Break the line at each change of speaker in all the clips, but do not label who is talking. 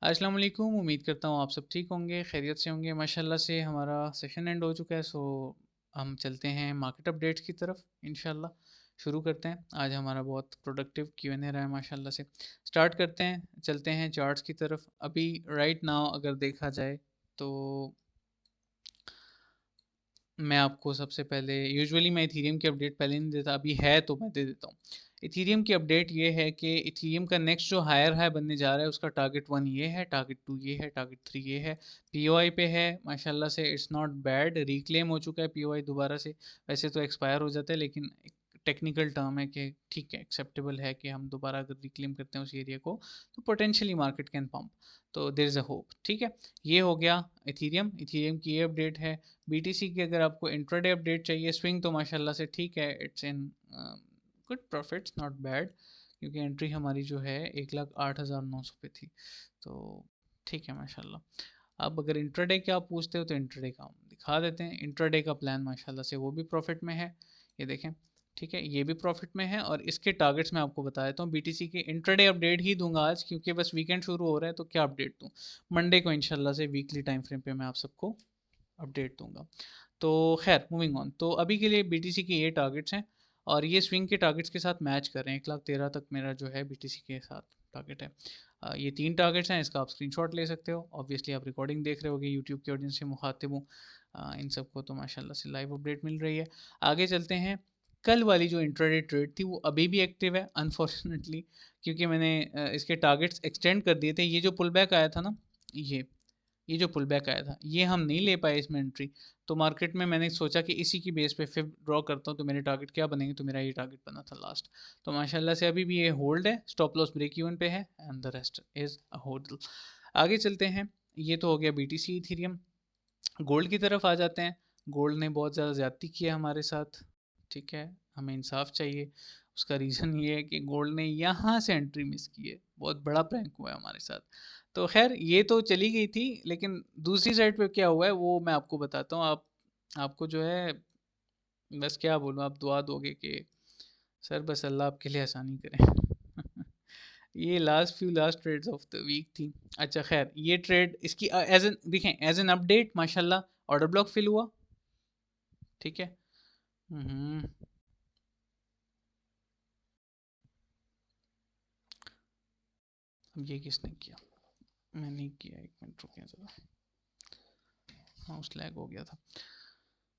अस्सलाम वालेकुम। उम्मीद करता हूँ आप सब ठीक होंगे, खैरियत से होंगे। माशाल्लाह से हमारा सेशन एंड हो चुका है, सो हम चलते हैं मार्केट अपडेट्स की तरफ। इंशाल्लाह शुरू करते हैं। आज हमारा बहुत प्रोडक्टिव Q&A रहा है माशाल्लाह से। स्टार्ट करते हैं, चलते हैं चार्ट्स की तरफ। अभी राइट नाउ अगर देखा जाए तो मैं आपको सबसे पहले, यूजुअली मैं इथीरियम की अपडेट पहले नहीं देता, अभी है तो मैं दे देता हूँ। इथीरियम की अपडेट ये है कि इथीरियम का नेक्स्ट जो हायर हाई बनने जा रहा है उसका टारगेट 1 ये है, टारगेट 2 ये है, टारगेट 3 ये है। पीओआई पे है माशाल्लाह से, इट्स नॉट बैड, रिक्लेम हो चुका है पीओआई दोबारा से। वैसे तो एक्सपायर हो जाता है लेकिन टेक्निकल टर्म है कि ठीक है, एक्सेप्टेबल है कि हम दोबारा अगर रिक्लेम करते हैं उस एरिया को तो पोटेंशियली मार्केट कैन पम्प। तो देयर इज़ अ होप। ठीक है, ये हो गया इथीरियम। इथीरियम की ये अपडेट है। बीटीसी की अगर आपको इंट्राडे अपडेट चाहिए, स्विंग तो माशाल्लाह से ठीक है, it's in good profits, not bad, क्योंकि एंट्री हमारी जो है 1,08,900 पे थी, तो ठीक है माशाल्लाह। अब अगर इंट्राडे का आप पूछते हो तो इंट्राडे का हम दिखा देते हैं। इंट्राडे का प्लान माशाल्लाह से वो भी प्रॉफिट में है, ये देखें। ठीक है, ये भी प्रॉफिट में है और इसके टारगेट्स मैं आपको बता देता हूँ। बीटीसी के इंट्राडे अपडेट ही दूंगा आज, क्योंकि बस वीकेंड शुरू हो रहा है तो क्या अपडेट दूँ। मंडे को इंशाल्लाह से वीकली टाइम फ्रेम पे मैं आप सबको अपडेट दूंगा। तो खैर, मूविंग ऑन, तो अभी के लिए बीटीसी के ये टारगेट्स हैं और ये स्विंग के टारगेट्स के साथ मैच कर रहे हैं। 1,13,000 तक मेरा जो है बीटीसी के साथ टारगेट है। ये 3 टारगेट्स हैं, इसका आप स्क्रीनशॉट ले सकते हो। ऑब्वियसली आप रिकॉर्डिंग देख रहे होगे, यूट्यूब की ऑडियंस से मुखातिब हूँ। इन सबको तो माशाल्लाह से लाइव अपडेट मिल रही है। आगे चलते हैं। कल वाली जो इंट्राडे ट्रेड थी वो अभी भी एक्टिव है अनफॉर्चुनेटली, क्योंकि मैंने इसके टारगेट्स एक्सटेंड कर दिए थे। ये जो पुल बैक आया था ना, ये जो पुल बैक आया था, ये हम नहीं ले पाए इसमें एंट्री। तो मार्केट में मैंने सोचा कि इसी की बेस पे फिर ड्रॉ करता हूँ तो मेरे टारगेट क्या बनेंगे, तो मेरा ये टारगेट बना था लास्ट। तो माशाल्लाह से अभी भी ये होल्ड है, स्टॉप लॉस ब्रेक इवन पे है and the rest is hold. आगे चलते हैं। ये तो हो गया बीटीसी इथेरियम। गोल्ड की तरफ आ जाते हैं। गोल्ड ने बहुत ज़्यादा ज़्यादती की है हमारे साथ। ठीक है, हमें इंसाफ चाहिए। उसका रीज़न ये है कि गोल्ड ने यहाँ से एंट्री मिस की है, बहुत बड़ा प्रैंक हुआ है हमारे साथ। तो खैर, ये तो चली गई थी, लेकिन दूसरी साइड पे क्या हुआ है वो मैं आपको बताता हूँ। आपको जो है, बस क्या बोलूँ, आप दुआ दोगे कि सर बस अल्लाह आपके लिए आसानी करे। ये last trades of the week थी। अच्छा खैर, ये ट्रेड इसकी एज एन देखें, एज एन अपडेट माशाल्लाह ऑर्डर ब्लॉक फिल हुआ। ठीक है। हम्म। अब ये किसने किया? मैंने किया, एक मिनट रुकिए जरा, माउस लैग हो गया था।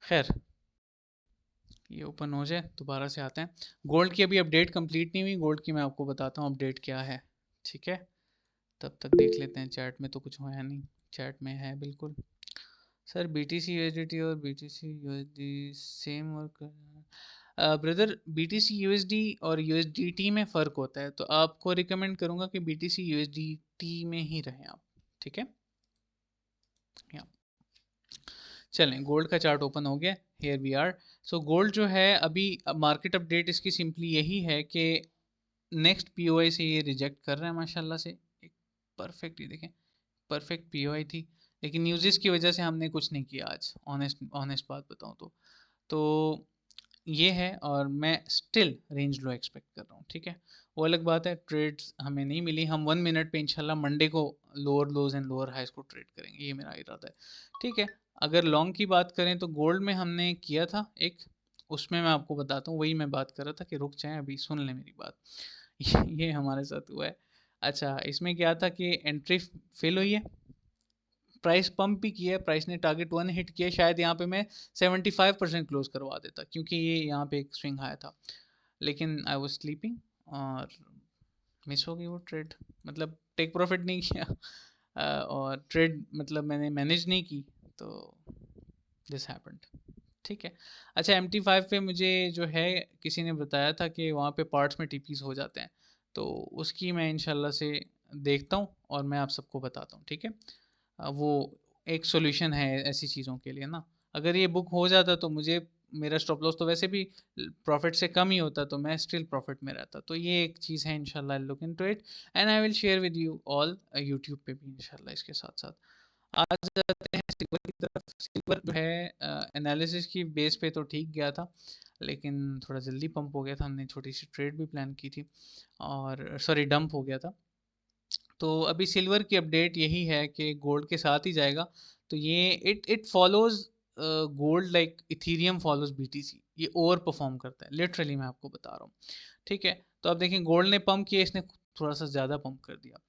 खैर, ये ओपन हो जाए दोबारा से आते हैं। गोल्ड की अभी अपडेट कंप्लीट नहीं हुई, गोल्ड की मैं आपको बताता हूँ अपडेट क्या है। ठीक है, तब तक देख लेते हैं। चैट में तो कुछ है नहीं, चैट में है बिल्कुल। सर BTC USDT और BTC USD सेम वर्क कर रहा है? ब्रदर, BTC USD और USDT में फ़र्क होता है, तो आपको रिकमेंड करूँगा कि BTC USDT में ही रहें आप। ठीक है, या चलें, गोल्ड का चार्ट ओपन हो गया। Here we are. So gold जो है अभी, मार्केट अपडेट इसकी सिंपली यही है कि नेक्स्ट पीओआई से ये रिजेक्ट कर रहा है माशाल्लाह से। एक परफेक्ट, ये देखें, परफेक्ट पीओआई थी, लेकिन न्यूज़ की वजह से हमने कुछ नहीं किया आज। ऑनेस्ट ऑनेस्ट बात बताऊं तो ये है, और मैं स्टिल रेंज लो एक्सपेक्ट कर रहा हूँ। ठीक है, वो अलग बात है, ट्रेड्स हमें नहीं मिली। हम 1 मिनट पे इंशाल्लाह मंडे को लोअर लोज एंड लोअर हाइस को ट्रेड करेंगे, ये मेरा इरादा है। ठीक है, अगर लॉन्ग की बात करें तो गोल्ड में हमने किया था एक, उसमें मैं आपको बताता हूँ, वही मैं बात कर रहा था कि रुक जाए, अभी सुन ले मेरी बात। ये हमारे साथ हुआ है। अच्छा, इसमें क्या था कि एंट्री फेल हुई है, प्राइस पंप भी किया है, प्राइस ने टारगेट 1 हिट किया। शायद यहाँ पे मैं 75% क्लोज करवा देता, क्योंकि ये यहाँ पे एक स्विंग आया था, लेकिन आई वाज स्लीपिंग और मिस हो गई वो ट्रेड। मतलब टेक प्रॉफिट नहीं किया, और ट्रेड मतलब मैंने मैनेज नहीं की, तो दिस हैपेंड। ठीक है। अच्छा, MT5 पे मुझे जो है किसी ने बताया था कि वहाँ पे पार्ट्स में टीपीस हो जाते हैं, तो उसकी मैं इंशाल्लाह से देखता हूँ और मैं आप सबको बताता हूँ। ठीक है, वो एक सॉल्यूशन है ऐसी चीज़ों के लिए ना। अगर ये बुक हो जाता तो मुझे, मेरा स्टॉप लॉस तो वैसे भी प्रॉफिट से कम ही होता, तो मैं स्टिल प्रॉफिट में रहता। तो ये एक चीज़ है, इंशाल्लाह look into it and I will share with you all YouTube पे भी इंशाल्लाह इसके साथ साथ। आ जाते हैं सिल्वर की तरफ। सिल्वर जो है एनालिसिस की बेस पे तो ठीक गया था, लेकिन थोड़ा जल्दी पंप हो गया था। हमने छोटी सी ट्रेड भी प्लान की थी, और सॉरी डंप हो गया था। तो अभी सिल्वर की अपडेट यही है कि गोल्ड के साथ ही जाएगा। तो ये it it follows gold like Ethereum follows BTC, ये ओवर परफॉर्म करता है, लिटरली मैं आपको बता रहा हूँ। ठीक है, तो आप देखें गोल्ड ने पंप किया, इसने थोड़ा सा ज़्यादा पंप कर दिया।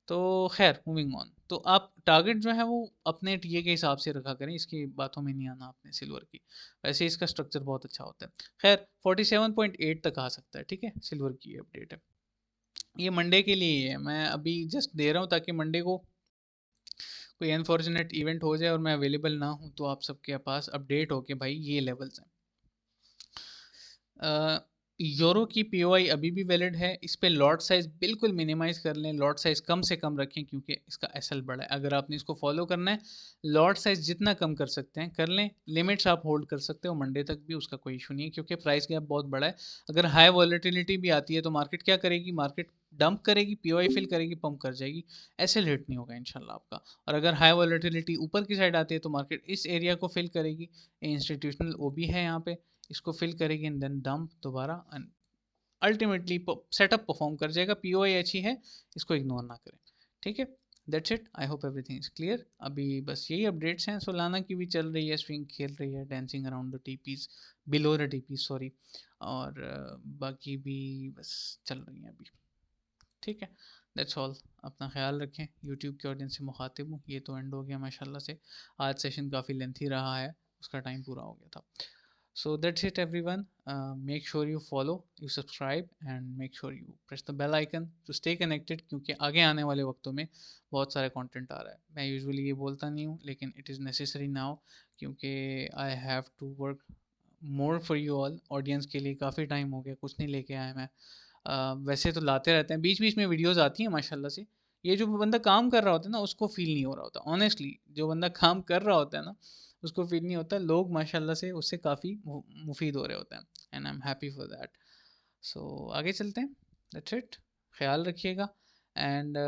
तो खैर मूविंग ऑन, तो आप टारगेट जो है वो अपने टीए के हिसाब से रखा करें, इसकी बातों में नहीं आना आपने सिल्वर की। वैसे इसका स्ट्रक्चर बहुत अच्छा होता है। खैर 47.8 तक आ सकता है, ठीक है, सिल्वर की अपडेट है। ये मंडे के लिए ही है, मैं अभी जस्ट दे रहा हूँ ताकि मंडे को कोई अनफॉर्चुनेट इवेंट हो जाए और मैं अवेलेबल ना हूँ तो आप सबके पास अपडेट हो कि भाई ये लेवल्स हैं। यूरो की पीओआई अभी भी वैलिड है, इस पे लॉट साइज बिल्कुल मिनिमाइज कर लें, लॉट साइज कम से कम रखें क्योंकि इसका एसएल बड़ा है। अगर आपने इसको फॉलो करना है, लॉट साइज जितना कम कर सकते हैं कर लें, लिमिट्स आप होल्ड कर सकते हो मंडे तक भी, उसका कोई इशू नहीं है क्योंकि प्राइस गैप बहुत बड़ा है। अगर हाई वॉलेटिलिटी भी आती है तो मार्केट क्या करेगी, मार्केट डंप करेगी, पीओआई फिल करेगी, पंप कर जाएगी, एसएल हिट नहीं होगा इंशाल्लाह आपका। और अगर हाई वॉलेटिलिटी ऊपर की साइड आती है तो मार्केट इस एरिया को फिल करेगी, इंस्टीट्यूशनल ओबी है यहाँ पे, इसको फिल करेगी एंड देन डंप दोबारा, अल्टीमेटली सेटअप परफॉर्म कर जाएगा। पीओआई अच्छी है, इसको इग्नोर ना करें। ठीक है, that's it, I hope everything is clear. अभी बस यही अपडेट्स हैं। सोलाना की भी चल रही है, स्विंग खेल रही है, dancing around the teepees, below the teepees sorry, और बाकी भी बस चल रही हैं अभी। ठीक है, दैट्स ऑल। अपना ख्याल रखें, यूट्यूब के ऑडियंस से मुखातिब हूँ। ये तो एंड हो गया माशाल्लाह से, आज सेशन काफ़ी लेंथी रहा है, उसका टाइम पूरा हो गया था। So that's it everyone. Make sure you follow, you subscribe and make sure you press the bell icon to stay connected क्योंकि आगे आने वाले वक्तों में बहुत सारे कंटेंट आ रहा है। मैं यूजुअली ये बोलता नहीं हूँ लेकिन इट इज़ नेसेसरी नाउ क्योंकि I have to work more for you all. Audience के लिए काफ़ी टाइम हो गया कुछ नहीं लेके आया मैं। वैसे तो लाते रहते हैं, बीच बीच में वीडियोस आती हैं माशाल्लाह से। ये जो बंदा काम कर रहा होता है ना उसको फील नहीं हो रहा होता, ऑनेस्टली जो बंदा काम कर रहा होता है ना उसको फील नहीं होता। लोग माशाल्लाह से उससे काफ़ी मुफीद हो रहे होते हैं and I am happy for that. So आगे चलते हैं, दैट्स इट, ख्याल रखिएगा। एंड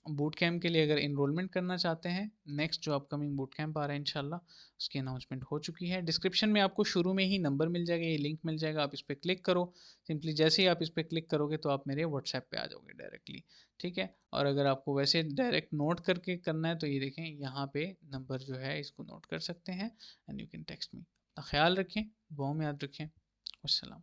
बूट कैम्प के लिए अगर इनरोलमेंट करना चाहते हैं, नेक्स्ट जो अपकमिंग बूट कैम्प आ रहा है इंशाल्लाह उसकी अनाउंसमेंट हो चुकी है। डिस्क्रिप्शन में आपको शुरू में ही नंबर मिल जाएगा, ये लिंक मिल जाएगा, आप इस पर क्लिक करो। सिंपली जैसे ही आप इस पर क्लिक करोगे तो आप मेरे व्हाट्सएप पे आ जाओगे डायरेक्टली। ठीक है, और अगर आपको वैसे डायरेक्ट नोट करके करना है तो ये देखें यहाँ पे नंबर जो है इसको नोट कर सकते हैं and you can text me. ख्याल रखें, दुआ में याद रखें। अस्सलाम।